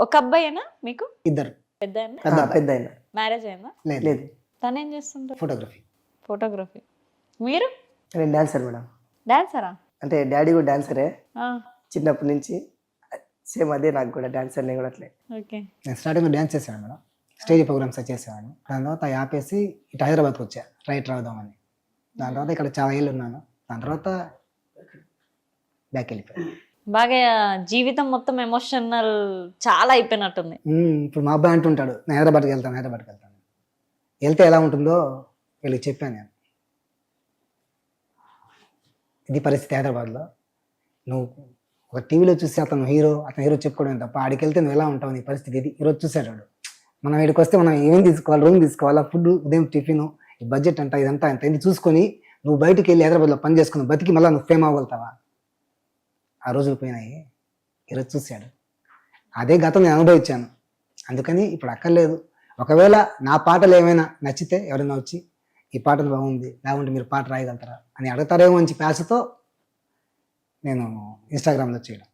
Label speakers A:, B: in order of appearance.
A: ఒక అబ్బాయేనా మీకు?
B: ఇద్దరు.
A: పెద్ద
C: పెద్ద ఆయన
A: మ్యారేజ్ అయిందా?
C: లేదు,
A: తను ఏం చేస్తుంటారు?
B: ఫోటోగ్రఫీ.
A: ఫోటోగ్రఫీ. మీరు
C: నేను డాన్సర్ మేడం.
A: డాన్సరా?
C: అంటే డాడీ కూడా డాన్సరే చిన్నప్పటి నుంచి. సేమ్ అదే నాకు కూడా డాన్సర్ నేను కూడా అట్లే.
A: ఓకే.
B: నేను స్టార్టింగ్లో డ్యాన్స్ చేసేవాడు మేడం, స్టేజ్ ప్రోగ్రామ్స్ చేసేవాడు. దాని తర్వాత ఆపేసి ఇటు హైదరాబాద్కి వచ్చా రైటర్ అవుదామని. దాని తర్వాత ఇక్కడ చాలా ఏళ్ళు ఉన్నాను. దాని తర్వాత బ్యాక్ వెళ్ళిపోయాను.
A: బాగా జీవితం మొత్తం ఎమోషనల్ చాలా అయిపోయినట్టుంది.
B: ఇప్పుడు మా అబ్బాయి అంటుంటాడు, నేను హైదరాబాద్కి వెళ్తాను. వెళ్తే ఎలా ఉంటుందో వీళ్ళకి చెప్పాను నేను. ఇది పరిస్థితి హైదరాబాద్లో. నువ్వు ఒక టీవీలో చూసి అతను హీరో చెప్పుకోవడం తప్ప ఆడికి వెళ్తే నువ్వు ఎలా ఉంటావు, నీ పరిస్థితి ఇది. ఈరోజు చూసాడు వాడు. మనం ఇక్కడికి వస్తే మనం ఏమేమి తీసుకోవాలి, రూమ్ తీసుకోవాలా, ఫుడ్, ఉదయం టిఫిన్, ఈ బడ్జెట్ అంట, ఇదంతా ఇంత ఇది చూసుకొని నువ్వు బయటికి వెళ్ళి హైదరాబాద్లో పని చేసుకుని బతికి మళ్ళీ నువ్వు ఫేమ్ అవ్వగలుగుతావా? ఆ రోజులు పోయినాయి. ఈరోజు చూశాడు. అదే గతం నేను అనుభవించాను. అందుకని ఇప్పుడు అక్కర్లేదు. ఒకవేళ నా పాటలు ఏమైనా నచ్చితే ఎవరైనా వచ్చి ఈ పాట బాగుంది, లేకుంటే మీరు పాట రాయగలుగుతారా అని అడుగుతారేమో మంచి ప్యాసతో నేను ఇన్స్టాగ్రామ్లో చేయడం.